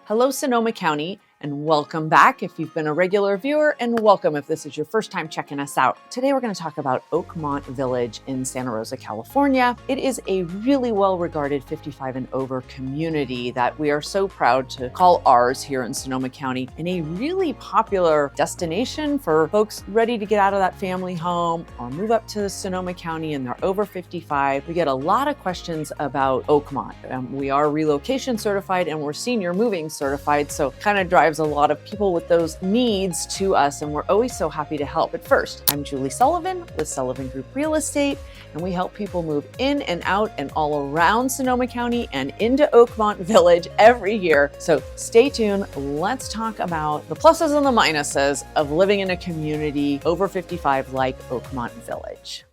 Hello, Sonoma County, and welcome back if you've been a regular viewer, and welcome if this is your first time checking us out. Today we're going to talk about Oakmont Village in Santa Rosa, California. It is a really well-regarded 55 and over community that we are so proud to call ours here in Sonoma County, and a really popular destination for folks ready to get out of that family home or move up to Sonoma County and they're over 55. We get a lot of questions about Oakmont. We are relocation certified and we're senior moving certified, so kind of drives a lot of people with those needs to us, and we're always so happy to help. But first, I'm Julie Sullivan with Sullivan Group Real Estate, and we help people move in and out and all around Sonoma County and into Oakmont Village every year. So stay tuned. Let's talk about the pluses and the minuses of living in a community over 55 like Oakmont Village.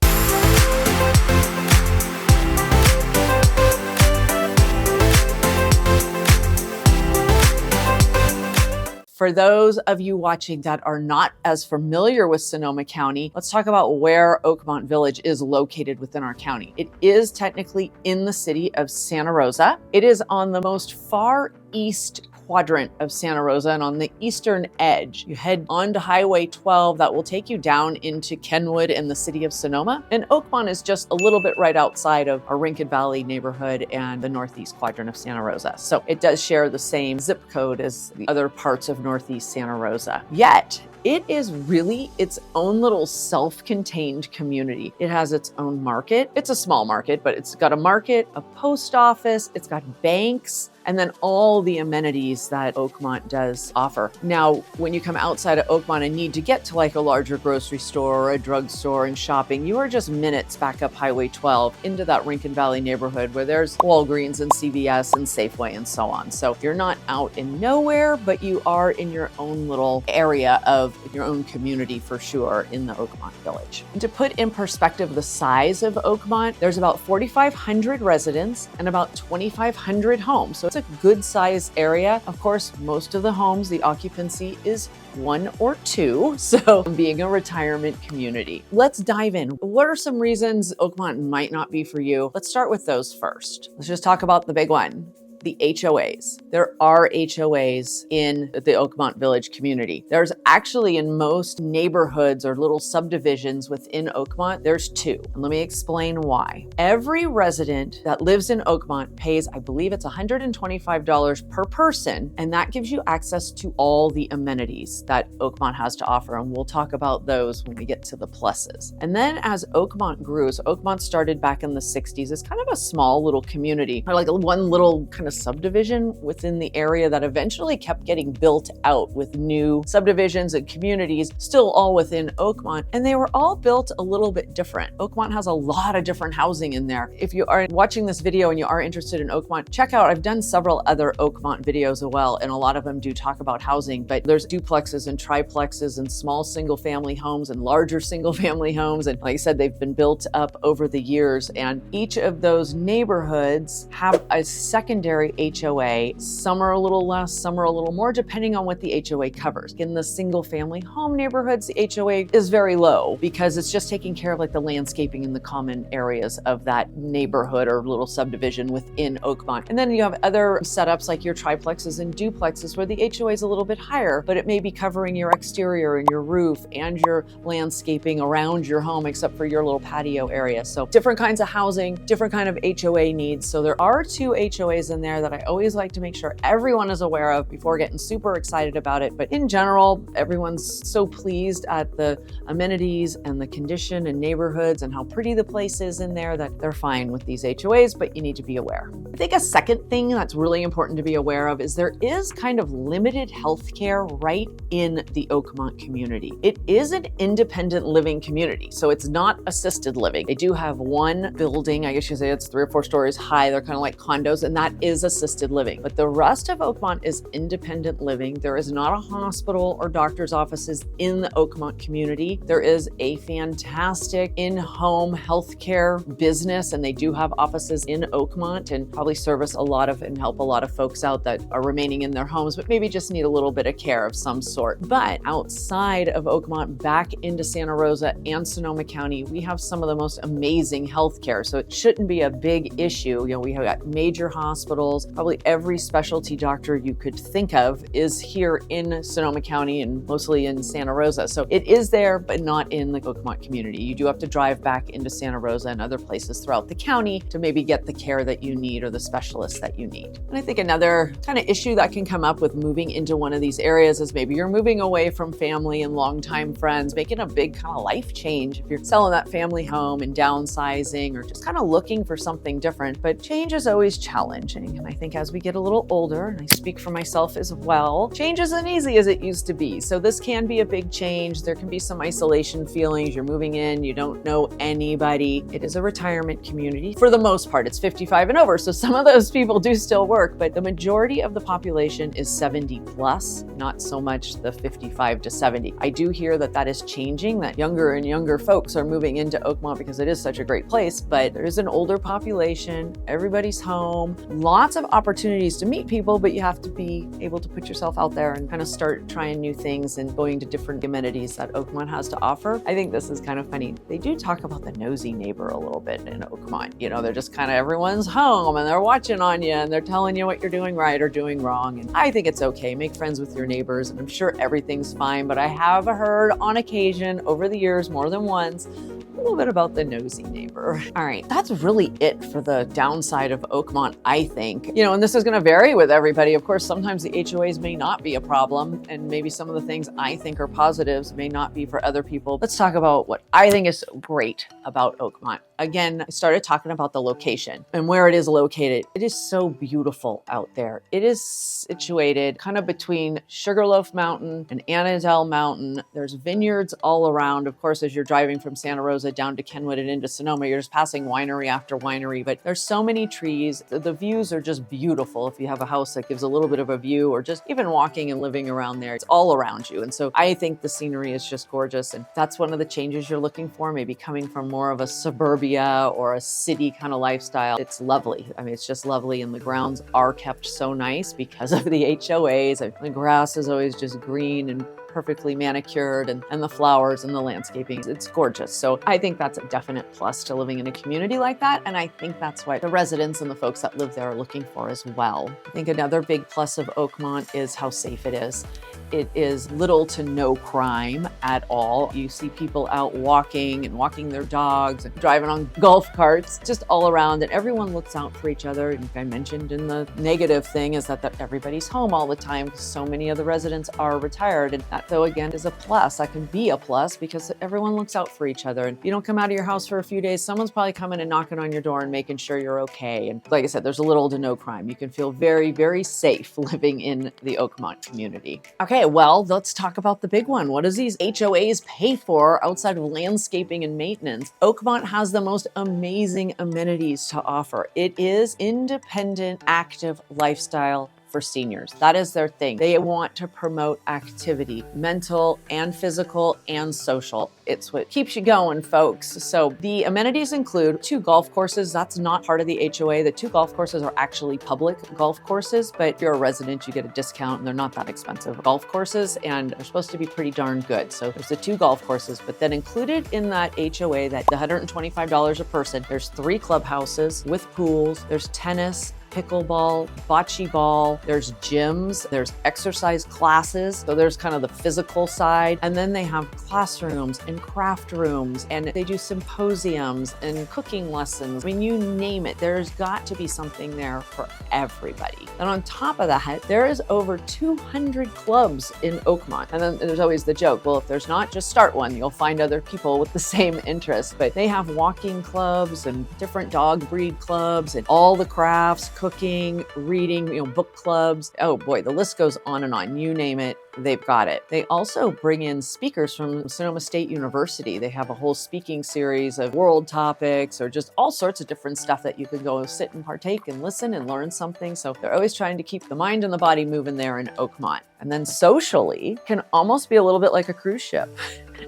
For those of you watching that are not as familiar with Sonoma County, let's talk about where Oakmont Village is located within our county. It is technically in the city of Santa Rosa. It is on the most far east quadrant of Santa Rosa and on the eastern edge. You head onto Highway 12 that will take you down into Kenwood and the city of Sonoma. And Oakmont is just a little bit right outside of our Rincon Valley neighborhood and the northeast quadrant of Santa Rosa. So it does share the same zip code as the other parts of northeast Santa Rosa. Yet, it is really its own little self-contained community. It has its own market. It's a small market, but it's got a market, a post office, it's got banks, and then all the amenities that Oakmont does offer. Now, when you come outside of Oakmont and need to get to like a larger grocery store or a drugstore and shopping, you are just minutes back up Highway 12 into that Rincon Valley neighborhood where there's Walgreens and CVS and Safeway and so on. So you're not out in nowhere, but you are in your own little area of your own community for sure in the Oakmont Village. And to put in perspective the size of Oakmont, there's about 4,500 residents and about 2,500 homes. So it's a good size area. Of course, most of the homes, the occupancy is 1 or 2. So being a retirement community. Let's dive in. What are some reasons Oakmont might not be for you? Let's start with those first. Let's just talk about the big one. The HOAs. There are HOAs in the Oakmont Village community. There's actually in most neighborhoods or little subdivisions within Oakmont, there's 2. And let me explain why. Every resident that lives in Oakmont pays, I believe it's $125 per person, and that gives you access to all the amenities that Oakmont has to offer. And we'll talk about those when we get to the pluses. And then as Oakmont grew, so Oakmont started back in the 60s. It's kind of a small little community, or like one little kind of subdivision within the area that eventually kept getting built out with new subdivisions and communities, still all within Oakmont. And they were all built a little bit different. Oakmont has a lot of different housing in there. If you are watching this video and you are interested in Oakmont, check out, I've done several other Oakmont videos as well, and a lot of them do talk about housing, but there's duplexes and triplexes and small single family homes and larger single family homes. And like I said, they've been built up over the years, and each of those neighborhoods have a secondary HOA. Some are a little less, some are a little more, depending on what the HOA covers. In the single family home neighborhoods, the HOA is very low because it's just taking care of like the landscaping in the common areas of that neighborhood or little subdivision within Oakmont. And then you have other setups like your triplexes and duplexes where the HOA is a little bit higher, but it may be covering your exterior and your roof and your landscaping around your home except for your little patio area. So different kinds of housing, different kind of HOA needs. So there are 2 HOAs in there that I always like to make sure everyone is aware of before getting super excited about it. But in general, everyone's so pleased at the amenities and the condition and neighborhoods and how pretty the place is in there that they're fine with these HOAs, but you need to be aware. I think a second thing that's really important to be aware of is there is kind of limited healthcare right in the Oakmont community. It is an independent living community, so it's not assisted living. They do have one building, I guess you say it's 3 or 4 stories high. They're kind of like condos, and that is assisted living. But the rest of Oakmont is independent living. There is not a hospital or doctor's offices in the Oakmont community. There is a fantastic in-home healthcare business, and they do have offices in Oakmont and probably service a lot of and help a lot of folks out that are remaining in their homes, but maybe just need a little bit of care of some sort. But outside of Oakmont, back into Santa Rosa and Sonoma County, we have some of the most amazing healthcare. So it shouldn't be a big issue. You know, we have got major hospitals, hospitals. Probably every specialty doctor you could think of is here in Sonoma County and mostly in Santa Rosa. So it is there, but not in the Oakmont community. You do have to drive back into Santa Rosa and other places throughout the county to maybe get the care that you need or the specialists that you need. And I think another kind of issue that can come up with moving into one of these areas is maybe you're moving away from family and longtime friends, making a big kind of life change. If you're selling that family home and downsizing or just kind of looking for something different, but change is always challenging. And I think as we get a little older, and I speak for myself as well, change isn't easy as it used to be. So this can be a big change. There can be some isolation feelings. You're moving in, you don't know anybody. It is a retirement community. For the most part, it's 55 and over. So some of those people do still work, but the majority of the population is 70 plus, not so much the 55 to 70. I do hear that that is changing, that younger and younger folks are moving into Oakmont because it is such a great place, but there is an older population, everybody's home, lots of opportunities to meet people, but you have to be able to put yourself out there and kind of start trying new things and going to different amenities that Oakmont has to offer. I think this is kind of funny. They do talk about the nosy neighbor a little bit in Oakmont. You know, they're just kind of everyone's home and they're watching on you and they're telling you what you're doing right or doing wrong. And I think it's okay. Make friends with your neighbors and I'm sure everything's fine, but I have heard on occasion over the years, more than once, a little bit about the nosy neighbor. All right, that's really it for the downside of Oakmont, I think. You know, and this is gonna vary with everybody. Of course, sometimes the HOAs may not be a problem, and maybe some of the things I think are positives may not be for other people. Let's talk about what I think is great about Oakmont. Again, I started talking about the location and where it is located. It is so beautiful out there. It is situated kind of between Sugarloaf Mountain and Annandale Mountain. There's vineyards all around. Of course, as you're driving from Santa Rosa down to Kenwood and into Sonoma, you're just passing winery after winery, but there's so many trees. The views are just beautiful. If you have a house that gives a little bit of a view or just even walking and living around there, it's all around you. And so I think the scenery is just gorgeous. And that's one of the changes you're looking for, maybe coming from more of a suburbia or a city kind of lifestyle. It's lovely. I mean, it's just lovely. And the grounds are kept so nice because of the HOAs. The grass is always just green and perfectly manicured and the flowers and the landscaping. It's gorgeous. So I think that's a definite plus to living in a community like that. And I think that's what the residents and the folks that live there are looking for as well. I think another big plus of Oakmont is how safe it is. It is little to no crime at all. You see people out walking and walking their dogs and driving on golf carts, just all around, and everyone looks out for each other. And like I mentioned in the negative thing is that everybody's home all the time because so many of the residents are retired. And that, though, again, is a plus. That can be a plus because everyone looks out for each other. And if you don't come out of your house for a few days, someone's probably coming and knocking on your door and making sure you're okay. And like I said, there's a little to no crime. You can feel very, very safe living in the Oakmont community. Okay, well, let's talk about the big one. What does these HOAs pay for outside of landscaping and maintenance? Oakmont has the most amazing amenities to offer. It is independent, active lifestyle for seniors. That is their thing. They want to promote activity, mental and physical and social. It's what keeps you going, folks. So the amenities include 2 golf courses. That's not part of the HOA. The 2 golf courses are actually public golf courses, but if you're a resident, you get a discount and they're not that expensive golf courses and they're supposed to be pretty darn good. So there's the 2 golf courses, but then included in that HOA, that $125 a person, there's 3 clubhouses with pools, there's tennis, pickleball, bocce ball, there's gyms, there's exercise classes. So there's kind of the physical side. And then they have classrooms and craft rooms and they do symposiums and cooking lessons. I mean, you name it, there's got to be something there for everybody. And on top of that, there is over 200 clubs in Oakmont. And then there's always the joke, well, if there's not, just start one. You'll find other people with the same interests. But they have walking clubs and different dog breed clubs and all the crafts, cooking, reading, book clubs. Oh boy, the list goes on and on. You name it, they've got it. They also bring in speakers from Sonoma State University. They have a whole speaking series of world topics or just all sorts of different stuff that you could go sit and partake and listen and learn something. So they're always trying to keep the mind and the body moving there in Oakmont. And then socially can almost be a little bit like a cruise ship.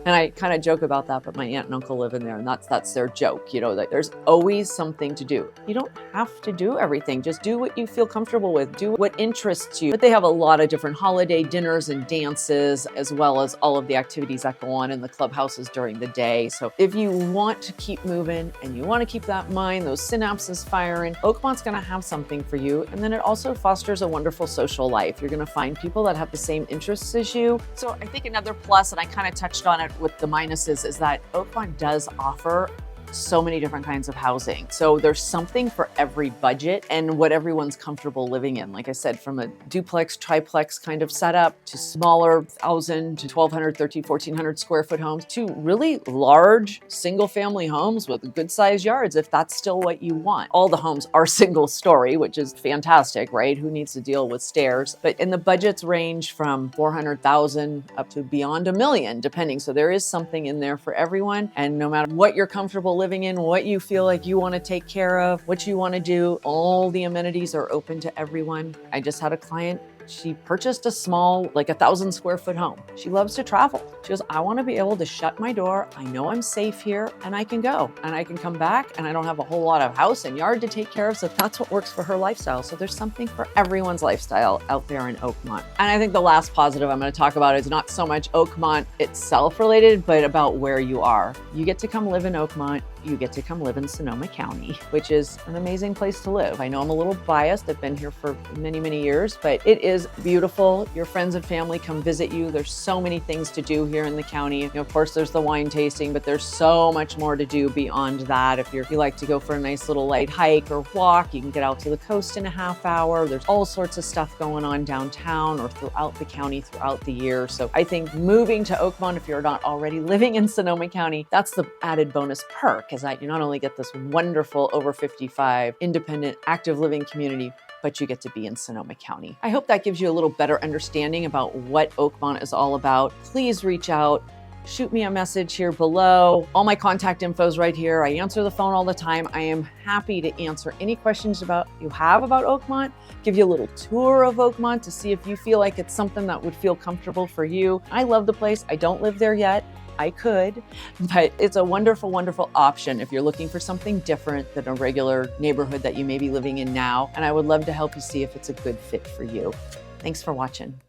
And I kind of joke about that, but my aunt and uncle live in there, and that's their joke, you know, that there's always something to do. You don't have to do everything. Just do what you feel comfortable with. Do what interests you. But they have a lot of different holiday dinners and dances, as well as all of the activities that go on in the clubhouses during the day. So if you want to keep moving and you want to keep that mind, those synapses firing, Oakmont's going to have something for you. And then it also fosters a wonderful social life. You're going to find people that have the same interests as you. So I think another plus, and I kind of touched on it with the minuses, is that Oakmont does offer so many different kinds of housing. So there's something for every budget and what everyone's comfortable living in. Like I said, from a duplex, triplex kind of setup to smaller 1,000 to 1,200, 1,300, 1,400 square foot homes to really large single family homes with good sized yards, if that's still what you want. All the homes are single story, which is fantastic, right? Who needs to deal with stairs? But in the budgets range from 400,000 up to beyond $1 million, depending. So there is something in there for everyone. And no matter what you're comfortable living in, what you feel like you want to take care of, what you want to do, all the amenities are open to everyone. I just had a client, she purchased a small, like 1,000 square foot home. She loves to travel. She goes, I want to be able to shut my door. I know I'm safe here and I can go and I can come back and I don't have a whole lot of house and yard to take care of. So that's what works for her lifestyle. So there's something for everyone's lifestyle out there in Oakmont. And I think the last positive I'm going to talk about is not so much Oakmont itself related, but about where you are. You get to come live in Oakmont. You get to come live in Sonoma County, which is an amazing place to live. I know I'm a little biased. I've been here for many, many years, but it is beautiful. Your friends and family come visit you. There's so many things to do here in the county. You know, of course, there's the wine tasting, but there's so much more to do beyond that. If you like to go for a nice little light hike or walk, you can get out to the coast in a half hour. There's all sorts of stuff going on downtown or throughout the county throughout the year. So I think moving to Oakmont, if you're not already living in Sonoma County, that's the added bonus perk, is that you not only get this wonderful over 55 independent active living community, but you get to be in Sonoma County. I hope that gives you a little better understanding about what Oakmont is all about. Please reach out. Shoot me a message here below. All my contact info is right here. I answer the phone all the time. I am happy to answer any questions you have about Oakmont, give you a little tour of Oakmont to see if you feel like it's something that would feel comfortable for you. I love the place. I don't live there yet. I could, but it's a wonderful, wonderful option if you're looking for something different than a regular neighborhood that you may be living in now. And I would love to help you see if it's a good fit for you. Thanks for watching.